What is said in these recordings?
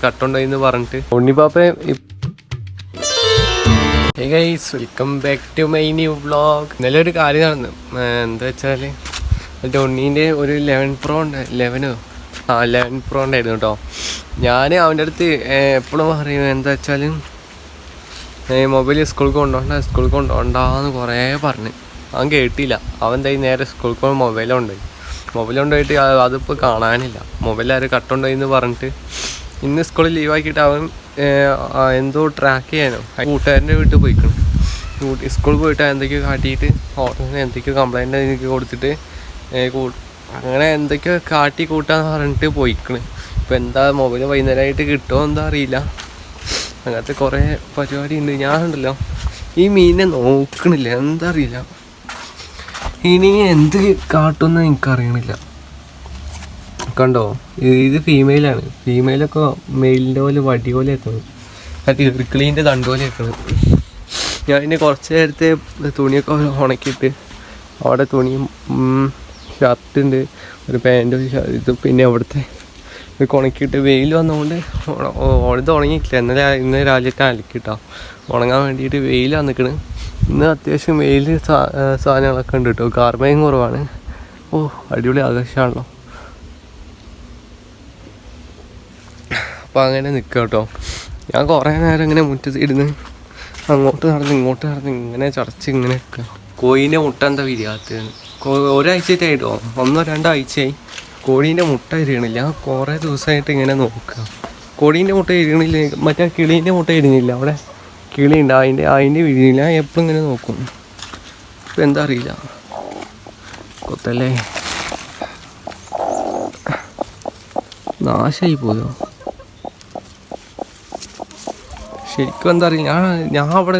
കട്ടുണ്ടോ എന്ന് പറഞ്ഞിട്ട് Unnipappa welcome back to my new vlog. ഇന്നലെ ഒരു കാര്യം നടന്നു. എന്താ വെച്ചാൽ മറ്റേ ഉണ്ണീൻ്റെ ഒരു 11 Pro ഉണ്ട്. 11 Pro ഉണ്ടായിരുന്നു കേട്ടോ. ഞാൻ അവൻ്റെ അടുത്ത് എപ്പോഴും പറയും എന്താ വെച്ചാൽ മൊബൈൽ സ്കൂളിൽ കൊണ്ടുപോകണ്ടാന്ന് കുറേ പറഞ്ഞ് അവൻ കേട്ടില്ല. അവൻ എന്തായി നേരെ സ്കൂളിൽ കൊണ്ട് മൊബൈൽ കൊണ്ടുപോയിട്ട് അതിപ്പോൾ കാണാനില്ല. മൊബൈൽ ആരും കട്ടുണ്ടോ എന്ന് പറഞ്ഞിട്ട് ഇന്ന് സ്കൂളിൽ ലീവാക്കിയിട്ട് അവൻ എന്തോ ട്രാക്ക് ചെയ്യാനോ കൂട്ടുകാരൻ്റെ വീട്ടിൽ പോയിക്കണം. സ്കൂളിൽ പോയിട്ട് എന്തൊക്കെയോ കാട്ടിയിട്ട് ഹോട്ടലിന് എന്തൊക്കെയോ കംപ്ലൈൻറ്റ് എനിക്ക് കൊടുത്തിട്ട് അങ്ങനെ എന്തൊക്കെയോ കാട്ടി കൂട്ടാന്ന് പറഞ്ഞിട്ട് പോയിക്കണ്. ഇപ്പം എന്താ മൊബൈൽ വൈകുന്നേരമായിട്ട് കിട്ടുമോ എന്താ അറിയില്ല. അങ്ങനത്തെ കുറേ പരിപാടി ഉണ്ട്. ഞാനുണ്ടല്ലോ ഈ മീനിനെ നോക്കണില്ല, എന്താ അറിയില്ല. ഇനി എന്ത് കാട്ടുമെന്ന് എനിക്കറിയണില്ല. കണ്ടോ, ഇത് ഫീമെയിലാണ്. ഫീമെയിലൊക്കെ മെയിലിൻ്റെ പോലെ വടി പോലെ എത്തണം, മറ്റേ ഇറിക്കിളീൻ്റെ തണ്ട് പോലെ എത്തണം. ഞാൻ ഇനി കുറച്ച് നേരത്തെ തുണിയൊക്കെ ഉണക്കിയിട്ട് അവിടെ തുണിയും ഷർട്ടുണ്ട്, ഒരു പാൻറ്റും ഇത് പിന്നെ അവിടുത്തെ ഇതൊക്കെ ഉണക്കിയിട്ട് വെയിൽ വന്നുകൊണ്ട് ഇത് ഉണങ്ങിയിട്ടില്ല. ഇന്ന് രാവിലത്തെ അലക്കിട്ടോ ഉണങ്ങാൻ വേണ്ടിയിട്ട് വെയിൽ വന്നിക്കണ്. ഇന്ന് അത്യാവശ്യം വെയിൽ സാധനങ്ങളൊക്കെ ഉണ്ട് കേട്ടോ. കാർമയും കുറവാണ്. അടിപൊളി ആകാശമാണല്ലോ. അപ്പോൾ അങ്ങനെ നിൽക്കുക കേട്ടോ. ഞാൻ കുറേ നേരം ഇങ്ങനെ മുറ്റത്ത് ഇരുന്ന് അങ്ങോട്ട് നടന്ന് ഇങ്ങനെ ചടച്ച് ഇങ്ങനെ നിൽക്കുക. കോഴീൻ്റെ മുട്ട എന്താ വിരിയാത്തത്? ഒരാഴ്ചയായിട്ടോ, 1-2 ആഴ്ചയായി കോഴീൻ്റെ മുട്ട വിരിയണില്ല. കുറേ ദിവസമായിട്ട് ഇങ്ങനെ നോക്കുക. കോഴീൻ്റെ മുട്ട വിരിയണില്ല, മറ്റേ കിളീൻ്റെ മുട്ട വിരിഞ്ഞില്ല. അവിടെ കിളിയുണ്ട്, അതിൻ്റെ വിരിഞ്ഞില്ല. എപ്പോഴും ഇങ്ങനെ നോക്കും. ഇപ്പം എന്താ അറിയില്ല, കൊത്തല്ലേ നാശമായി പോയോ ശരിക്കും. എന്താ അറിയില്ല, ഞാൻ അവിടെ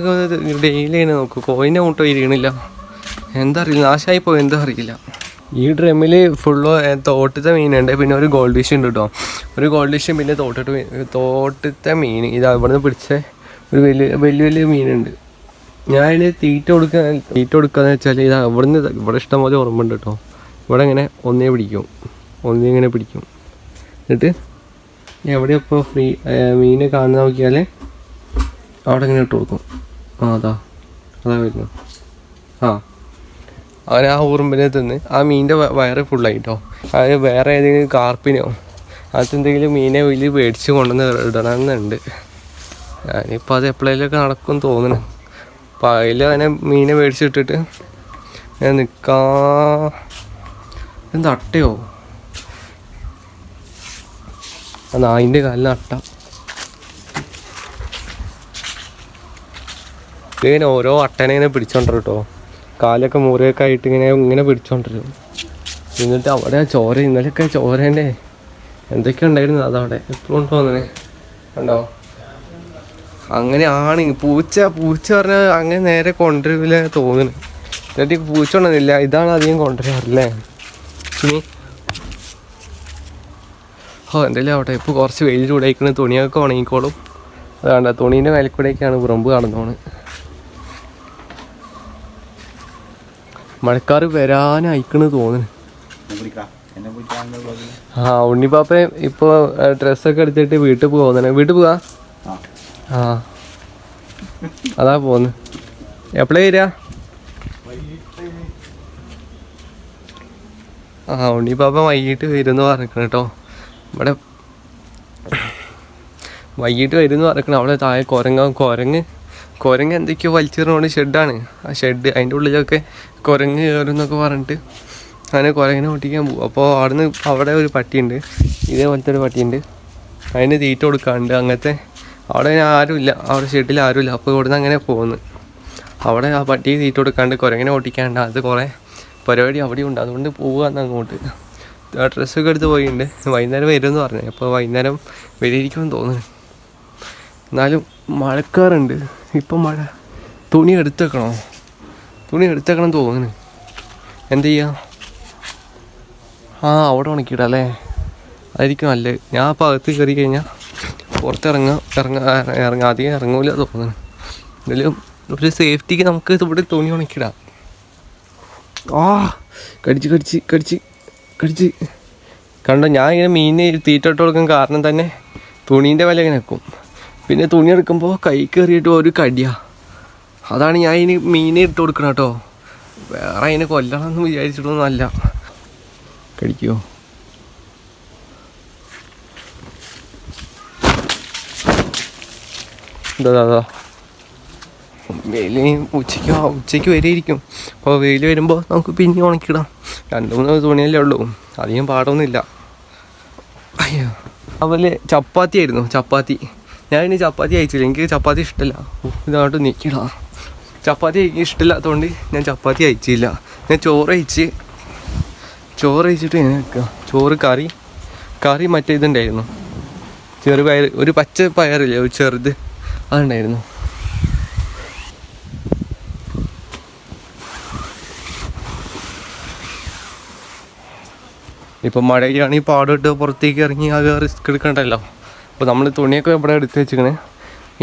ഡെയിലി തന്നെ നോക്കും. കോഴിൻ്റെ മുട്ട വിരിയണില്ല, എന്താ അറിയില്ല, നാശമായി പോയോ എന്താ അറിയില്ല. ഈ ഡ്രമ്മിൽ ഫുള്ള് തോട്ടത്തെ മീനുണ്ട്, പിന്നെ ഒരു ഗോൾഡ് ഫിഷ് ഉണ്ട് കേട്ടോ. ഒരു ഗോൾഡ് ഫിഷും പിന്നെ തോട്ടത്തെ മീൻ. ഇത് അവിടെ നിന്ന് പിടിച്ച ഒരു വലിയ മീനുണ്ട്. ഞാൻ തീറ്റ കൊടുക്കാന്ന് വെച്ചാൽ ഇത് ഇവിടെ ഇഷ്ടംപോലെ ഓർമ്മയുണ്ട് കേട്ടോ. ഇവിടെ ഇങ്ങനെ ഒന്നേ പിടിക്കും. എന്നിട്ട് എവിടെയപ്പോൾ മീനെ കാണുന്ന നോക്കിയാൽ അവിടെ ഇങ്ങനെ ഇട്ട് കൊടുക്കും. അതാ വരുന്നു. അവൻ ആ ഉറുമ്പിനെ തിന്ന് ആ മീനിൻ്റെ വയറ് ഫുള്ളായിട്ടോ. അത് വേറെ ഏതെങ്കിലും കാർപ്പിനോ അതെന്തെങ്കിലും മീനെ വലിയ മേടിച്ച് കൊണ്ടുവന്ന് ഇടണമെന്നുണ്ട്. ഞാനിപ്പോൾ അത് എപ്പോഴേലൊക്കെ നടക്കും തോന്നുന്നു. അപ്പോൾ അതിൽ അങ്ങനെ മീനെ മേടിച്ചിട്ടിട്ട് ഞാൻ എന്താ അട്ടയോ, ആ നായിൻ്റെ കാലിന് അട്ട. ഇതിങ്ങനെ ഓരോ അട്ടനെ ഇങ്ങനെ പിടിച്ചോണ്ടിരും കേട്ടോ. കാലൊക്കെ മുറിയൊക്കെ ആയിട്ട് ഇങ്ങനെ പിടിച്ചോണ്ടിരും. എന്നിട്ട് അവിടെ ചോര, ഇന്നലെയൊക്കെ ചോരേൻ്റെ എന്തൊക്കെ ഉണ്ടായിരുന്നു അതവിടെ എപ്പോഴും തോന്നണേ കണ്ടോ. അങ്ങനെയാണ് പൂച്ച പറഞ്ഞാൽ അങ്ങനെ നേരെ കൊണ്ടുവരില്ല തോന്നുന്നു. എന്നിട്ട് പൂച്ച ഉണ്ടെന്നില്ല, ഇതാണ് അധികം കൊണ്ടുവരാറില്ലേ. ഇനി എന്തെങ്കിലും ആവട്ടെ. ഇപ്പോൾ കുറച്ച് വെയിൽ ചൂടായിക്കണ്, തുണിയൊക്കെ ഉണങ്ങിക്കോളും. അതാണ്ട തുണീൻ്റെ മേലക്കൂടെയൊക്കെയാണ് ഉറുമ്പ് കടന്നോണ്. മഴക്കാറ് വരാനായിക്കണ് തോന്നുന്നു. ഉണ്ണിപ്പാപ്പ ഇപ്പോൾ ഡ്രസ്സൊക്കെ എടുത്തിട്ട് വീട്ടിൽ പോകുന്നേ. വീട്ടിൽ പോവാ? അതാ പോന്ന്. എപ്പോഴാ വരിക? ഉണ്ണിപ്പാപ്പ വൈകിട്ട് വരുമെന്ന് പറഞ്ഞിരിക്കണം കേട്ടോ. ഇവിടെ വൈകിട്ട് വരുമെന്ന് പറഞ്ഞിരിക്കണം. അവിടെ താഴെ കുരങ്ങ് എന്തൊക്കെയോ വലിച്ചെറിഞ്ഞോണ്ട് ഷെഡാണ്. ആ ഷെഡ് അതിൻ്റെ ഉള്ളിലൊക്കെ കുരങ്ങ് കയറും എന്നൊക്കെ പറഞ്ഞിട്ട് അങ്ങനെ കുരങ്ങിനെ ഓട്ടിക്കാൻ പോകും. അപ്പോൾ അവിടെ ഒരു പട്ടിയുണ്ട്, ഇതേപോലത്തെ ഒരു പട്ടിയുണ്ട്. അതിന് തീറ്റ കൊടുക്കാറുണ്ട്. അങ്ങനത്തെ അവിടെ ആരുമില്ല, അവിടെ ഷെഡിൽ ആരുമില്ല. അപ്പോൾ ഇവിടുന്ന് അങ്ങനെ പോകുന്നു. അവിടെ ആ പട്ടിക്ക് തീറ്റ കൊടുക്കാണ്ട് കുരങ്ങിനെ ഓട്ടിക്കാണ്ട് അത് കുറേ പരിപാടി അവിടെ ഉണ്ട്. അതുകൊണ്ട് പോവുകയെന്ന് അങ്ങോട്ട് ഡ്രസ്സൊക്കെ എടുത്ത് പോയിട്ടുണ്ട്. വൈകുന്നേരം വരുമെന്ന് പറഞ്ഞു. അപ്പോൾ വൈകുന്നേരം വരിയിരിക്കുമെന്ന് തോന്നുന്നു. എന്നാലും മഴക്കാറുണ്ട്. ഇപ്പം മഴ. തുണി എടുത്തേക്കണം തോന്നുന്നു. എന്ത് ചെയ്യാം? അവിടെ ഉണക്കിയിടാം അല്ലേ, അതായിരിക്കും നല്ലത്. ഞാൻ അപ്പോൾ അകത്ത് കയറി കഴിഞ്ഞാൽ പുറത്തിറങ്ങാം അധികം ഇറങ്ങൂല തോന്നുന്നു. എന്തായാലും ഒരു സേഫ്റ്റിക്ക് നമുക്ക് ഇവിടെ തുണി ഉണക്കിയിടാം. കടിച്ച് കണ്ടോ. ഞാൻ ഇങ്ങനെ മീനിന് തീറ്റ ഇട്ട് കൊടുക്കാൻ കാരണം തന്നെ തുണീൻ്റെ വില ഇങ്ങനെ വെക്കും. പിന്നെ തുണി എടുക്കുമ്പോൾ കൈ കയറിയിട്ട് ഒരു കടിയാണ്. അതാണ് ഞാൻ ഇനി മീനെ ഇട്ട് കൊടുക്കണം കേട്ടോ. വേറെ അതിനെ കൊല്ലണമെന്ന് വിചാരിച്ചിട്ടൊന്നുമല്ല. കടിക്കുമോ? അതാ വെയിൽ ഉച്ചയ്ക്ക് വരെയിരിക്കും. അപ്പോൾ വെയിൽ വരുമ്പോൾ നമുക്ക് പിന്നെ ഉണക്കിടാം. 2-3 തുണിയല്ലേ ഉള്ളൂ, അധികം പാടൊന്നുമില്ല. അയ്യോ, അതുപോലെ ചപ്പാത്തി ആയിരുന്നു. ചപ്പാത്തി ഞാൻ ഇനി ചപ്പാത്തി അയച്ചില്ല, എനിക്ക് ചപ്പാത്തി ഇഷ്ടമല്ല. ഇതോട്ട് നിൽക്കണം. ചപ്പാത്തി എനിക്ക് ഇഷ്ടമില്ലാത്തതുകൊണ്ട് ഞാൻ ചപ്പാത്തി അയച്ചില്ല. ഞാൻ ചോറ് അയച്ചിട്ട് ഞാൻ വെക്കുക. ചോറ് കറി മറ്റേ ഇതുണ്ടായിരുന്നു, ചെറുപയർ, ഒരു പച്ച പയറില്ലേ, ഒരു ചെറുത്, അതുണ്ടായിരുന്നു. ഇപ്പം മഴയാണെങ്കിൽ പാടിട്ട് പുറത്തേക്ക് ഇറങ്ങി ആകെ റിസ്ക് എടുക്കണ്ടല്ലോ. അപ്പോൾ നമ്മൾ തുണിയൊക്കെ ഇവിടെ എടുത്ത് വെച്ചിരിക്കണേ.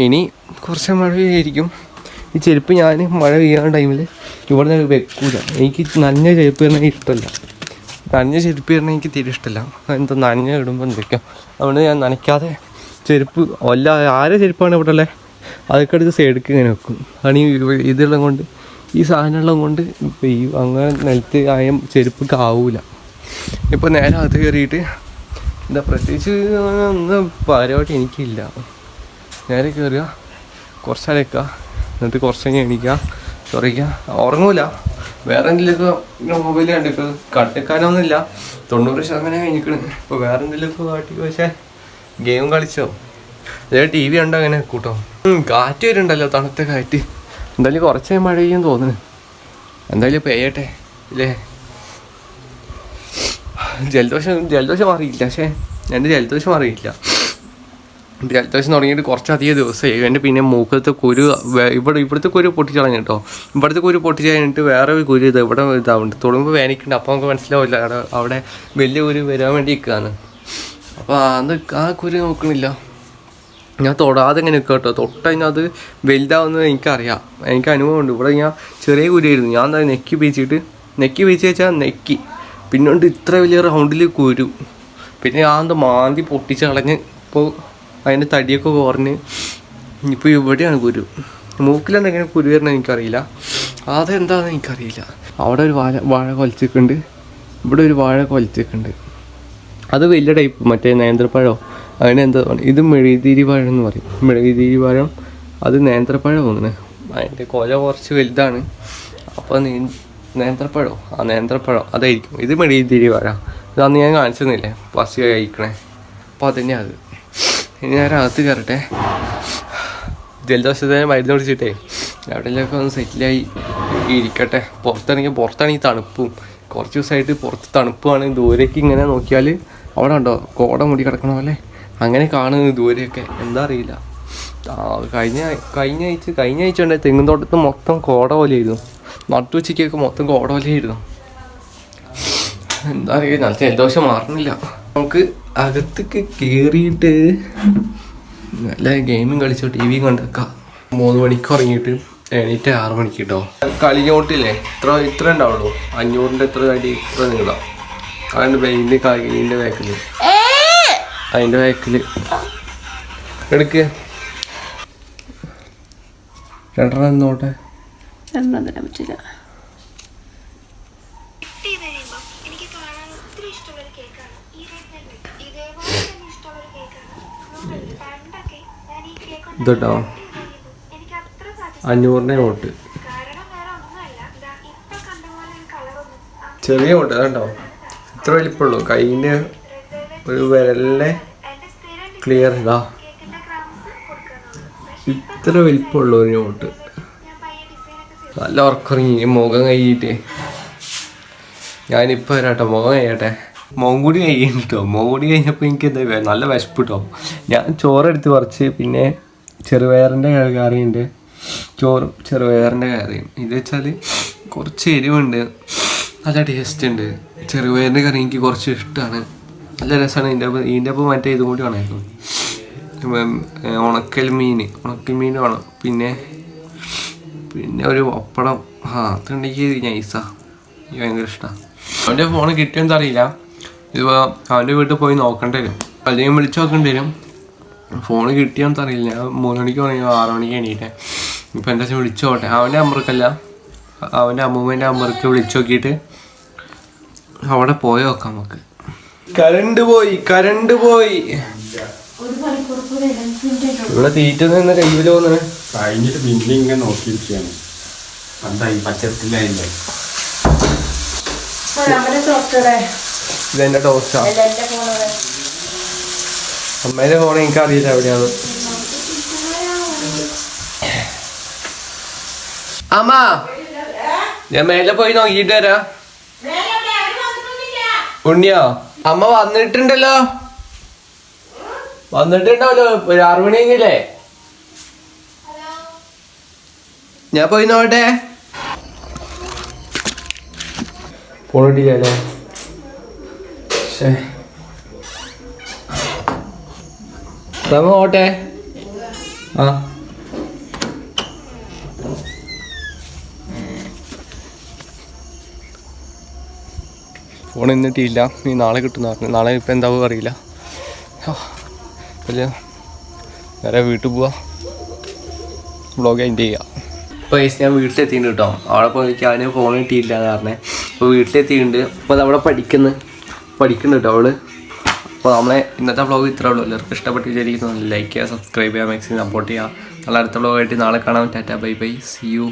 ഇനി കുറച്ച് മഴ പെയ്യായിരിക്കും. ഈ ചെരുപ്പ് ഞാൻ മഴ പെയ്യാൻ ടൈമിൽ ഇവിടെ നിന്ന് വെക്കൂല. എനിക്ക് നനഞ്ഞ ചെരുപ്പ് പറഞ്ഞാൽ ഇഷ്ടമല്ല. നനഞ്ഞ ചെരുപ്പ് പറഞ്ഞാൽ എനിക്ക് തീരെ ഇഷ്ടമല്ല. എന്താ നനഞ്ഞ ഇടുമ്പോൾ എന്തൊക്കെയോ അതുകൊണ്ട് ഞാൻ നനയ്ക്കാതെ ചെരുപ്പ് ആരെ ചെരുപ്പാണ് ഇവിടെ ഉള്ളത് അതൊക്കെ എടുത്ത് സൈഡിലേക്ക് ഇങ്ങനെ വെക്കും. ആണ് ഇതുള്ളത് കൊണ്ട്, ഈ സാധനമുള്ളത് കൊണ്ട് പെയ്യും. അങ്ങനെ നിലത്ത് ആയ ചെരുപ്പ് കാവൂല. ഇപ്പോൾ നേരെ അകത്ത് കയറിയിട്ട് എന്താ പ്രത്യേകിച്ച് ഒന്നും പരിപാടി എനിക്കില്ല. നേരെ കയറുക, കുറച്ച് അടയ്ക്കുക, എന്നിട്ട് കുറച്ച് കഴിഞ്ഞ് എണീക്കുക, തുറയ്ക്കുക. ഉറങ്ങൂല, വേറെ എന്തെങ്കിലുമൊക്കെ മൊബൈൽ കണ്ടെക്കാനൊന്നുമില്ല. 90% കഴിഞ്ഞിരിക്കണ്. ഇപ്പോൾ വേറെ എന്തെങ്കിലുമൊക്കെ കാട്ടി പക്ഷേ ഗെയിം കളിച്ചോ അതേ TV ഉണ്ടോ അങ്ങനെ കൂട്ടോ. കാറ്റ് വരുന്നുണ്ടല്ലോ, തണുത്ത കാറ്റ്. എന്തായാലും കുറച്ച് മഴ പെയ്യാൻ തോന്നുന്നു. എന്തായാലും പെയ്യട്ടെ ഇല്ലേ. ജലദോഷം മാറിയില്ല. പക്ഷേ എൻ്റെ ജലദോഷം മാറിയില്ല. ജലദോഷം തുടങ്ങിയിട്ട് കുറച്ചധികം ദിവസമായി. എൻ്റെ പിന്നെ മൂക്കത്തെ കുരു ഇവിടുത്തെ കുരു പൊട്ടിച്ച് കളഞ്ഞു കേട്ടോ. ഇവിടുത്തെ കുരു പൊട്ടിച്ച് കഴിഞ്ഞിട്ട് വേറെ ഒരു കുരു ഇവിടെ ഇതാവുന്നുണ്ട്. തൊടുമ്പോൾ വേനിക്കുന്നുണ്ട്. അപ്പോൾ നമുക്ക് മനസ്സിലാവില്ല അവിടെ വലിയ കുരു വരാൻ വേണ്ടി നിൽക്കുകയാണ്. അപ്പോൾ ആ കുരു നോക്കണില്ല. ഞാൻ തൊടാതെ ഇങ്ങനെ നിൽക്കുക കേട്ടോ. തൊട്ടതിന് അത് വലുതാവുന്നത് എനിക്കറിയാം, എനിക്ക് അനുഭവമുണ്ട്. ഇവിടെ ഞാൻ ചെറിയ കുരുവായിരുന്നു. ഞാൻ എന്താ നെക്കി പീച്ച് വെച്ചാൽ നെക്കി പിന്നോണ്ട് ഇത്ര വലിയ റൗണ്ടിൽ കുരു. പിന്നെ ഞാൻ എന്താ മാന്തി പൊട്ടിച്ച് കളഞ്ഞ് ഇപ്പോൾ അതിൻ്റെ തടിയൊക്കെ കുറഞ്ഞ് ഇപ്പോൾ ഇവിടെയാണ് കുരു. മൂക്കിലാണ് എങ്ങനെ കുരു വരണം എനിക്കറിയില്ല, അതെന്താണെന്ന് എനിക്കറിയില്ല. അവിടെ ഒരു വാഴ കൊലച്ചിട്ടുണ്ട്, ഇവിടെ ഒരു വാഴ കൊലച്ചിട്ടുണ്ട്. അത് വലിയ ടൈപ്പ്, മറ്റേ നേന്ത്രപ്പഴമോ അങ്ങനെ എന്തോ. ഇത് മെഴുകുതിരി പഴം എന്ന് പറയും. മെഴുകുതിരി പഴം, അത് നേന്ത്രപ്പഴം തോന്നുന്നു. അതിൻ്റെ കൊല കുറച്ച് വലുതാണ്. അപ്പോൾ നേന്ത്രപ്പഴം അതായിരിക്കും. ഇത് മെഴുകുതിരി പഴം. ഇതന്ന് ഞാൻ കാണിച്ചെന്നില്ലേ ഫസ്റ്റ് കഴിക്കണേ. അപ്പോൾ അതന്നെ അത്. ഇനി ഞാൻ അകത്ത് കയറട്ടെ. ജലദോഷത്തിന് മരുന്ന് പിടിച്ചിട്ടേ എവിടെയൊക്കെ ഒന്ന് സെറ്റിലായി ഇരിക്കട്ടെ. പുറത്താണെങ്കിൽ തണുപ്പും. കുറച്ച് ദിവസമായിട്ട് പുറത്ത് തണുപ്പുമാണ്. ദൂരേക്ക് ഇങ്ങനെ നോക്കിയാൽ അവിടെ ഉണ്ടോ കോട മുടി കിടക്കണ പോലെ അങ്ങനെ കാണുന്നത് ദൂരെയൊക്കെ. എന്താ അറിയില്ല. കഴിഞ്ഞ ആഴ്ച ഉണ്ട് തെങ്ങുംതോട്ടത്ത് മൊത്തം കോട പോലെയായിരുന്നു. നട്ടുവച്ചിക്കൊക്കെ മൊത്തം കോട പോലെയായിരുന്നു. എന്താ അറിയില്ല, നല്ല ജലദോഷം മാറുന്നില്ല. നമുക്ക് അകത്തേക്ക് കയറിയിട്ട് നല്ല ഗെയിമും കളിച്ചോ TV കണ്ടേക്കാം. 3 മണിക്ക് ഉറങ്ങിയിട്ട് എണീറ്റ് 6 മണിക്ക് കേട്ടോ. കളിഞ്ഞോട്ടില്ലേ ഇത്ര ഉണ്ടാവുള്ളൂ. 500-ൻ്റെ എത്ര അടി ഇത്ര നീളാം. അതുകൊണ്ട് ഇതിൻ്റെ ബാക്കിൽ എടുക്കുക. 2 നോട്ടെ പറ്റില്ല. ഇതോ 500-ൻ്റെ നോട്ട്, ചെറിയ നോട്ട്. അതുണ്ടോ ഇത്ര വലിപ്പമുള്ളൂ. കൈയിൻ്റെ ഒരു വിരലിനെ ക്ലിയർ ഇതാ, ഇത്ര വലിപ്പമുള്ളൂ ഒരു നോട്ട്. നല്ല ഉറക്കിറങ്ങി മുഖം കഴിയിട്ട്. ഞാനിപ്പോൾ വരാട്ടോ, മുഖം കഴിയട്ടെ. മുഖം കൂടി കഴിയുന്നുട്ടോ. മുഖം കൂടി കഴിഞ്ഞപ്പോൾ എനിക്ക് എന്താ നല്ല വിശപ്പ് കിട്ടോ. ഞാൻ ചോറെടുത്ത് പറിച്ച് പിന്നെ ചെറുപയറിൻ്റെ കറിയുണ്ട്. ചോറും ചെറുപയറിൻ്റെ കറിയും. ഇത് വെച്ചാൽ കുറച്ച് എരിവുണ്ട്, നല്ല ടേസ്റ്റ് ഉണ്ട്. ചെറുപയറിൻ്റെ കറി എനിക്ക് കുറച്ച് ഇഷ്ടമാണ്, നല്ല രസമാണ്. ഇതിൻ്റെ ഒപ്പം മറ്റേ ഇതും കൂടി വേണമായിരുന്നു, ഉണക്കൽ മീൻ വേണം. പിന്നെ ഒരു പപ്പടം. അതുണ്ടെങ്കിൽ നൈസാണ്, എനിക്ക് ഭയങ്കര ഇഷ്ടമാണ്. അവൻ്റെ ഫോൺ കിട്ടിയെന്ന് അറിയില്ല. ഇതിപ്പോൾ അവൻ്റെ വീട്ടിൽ പോയി നോക്കേണ്ടി വരും, അല്ലെങ്കിൽ വിളിച്ച് നോക്കേണ്ടി വരും. ഫോണ് കിട്ടിയാന്ന് അറിയില്ല. ഞാൻ 3 മണിക്ക് വേണമെങ്കിൽ 6 മണിക്ക് എണീറ്റേ. ഇപ്പം എന്താ വെച്ചാൽ വിളിച്ചോട്ടെ. അവൻ്റെ നമ്പർക്കല്ല, അവൻ്റെ അമ്മൂമ്മേൻ്റെ നമ്പർക്ക് വിളിച്ചു നോക്കിയിട്ട് അവിടെ പോയി നോക്കാം നമുക്ക്. കരണ്ട് പോയി. ഇവിടെ തീറ്റ നിന്ന് കയ്യിൽ പോകുന്നത് കഴിഞ്ഞിട്ട് പിന്നെ ഇങ്ങനെ നോക്കിയിരിക്കുകയാണ്. എന്തായി പച്ചത്തിലായില്ലേ? ഇതെന്റെ ടോസ്റ്റാ. അമ്മേന്റെ ഫോൺ എനിക്ക് അറിയില്ല എവിടെയാണ്. അമ്മ ഞാൻ മേലെ പോയി നോക്കിട്ട് വരാം. ഉണ്ണിയോ? അമ്മ വന്നിട്ടുണ്ടല്ലോ. വന്നിട്ടുണ്ടാവല്ലോ. ഒരു 6 മണി കഴിഞ്ഞില്ലേ? ഞാൻ പോയി നോട്ടെ. പോണിട്ടില്ലല്ലോ. ഓട്ടെ. ആ ഫോൺ എന്നിട്ടില്ല. നീ നാളെ കിട്ടുന്ന പറഞ്ഞു. നാളെ ഇപ്പം എന്താവും അറിയില്ല. അല്ല നേരെ വീട്ടിൽ പോവാ, വ്ളോഗ് അതിൻ്റെ ചെയ്യാം. ഇപ്പോൾ ഞാൻ വീട്ടിലെത്തിയിട്ടുണ്ട് കേട്ടോ. അവിടെ പോയി അവന് ഫോൺ കിട്ടിയില്ല എന്ന് പറഞ്ഞേ. അപ്പോൾ വീട്ടിലെത്തിയിട്ടുണ്ട്. അപ്പോൾ അത് അവിടെ പഠിക്കുന്നുണ്ട് കേട്ടോ അവള്. അപ്പോൾ നമ്മളെ ഇന്നത്തെ വ്ളോഗ് ഇത്രേ ഉള്ളൂ. എല്ലാവർക്കും ഇഷ്ടപ്പെട്ട് വിചാരിക്കുന്നു. ലൈക്ക് ചെയ്യുക, സബ്സ്ക്രൈബ് ചെയ്യുക, മാക്സിമം സപ്പോർട്ട് ചെയ്യുക. നല്ല അടുത്ത വ്ളോഗായിട്ട് നാളെ കാണാം. Tata bye bye, see U.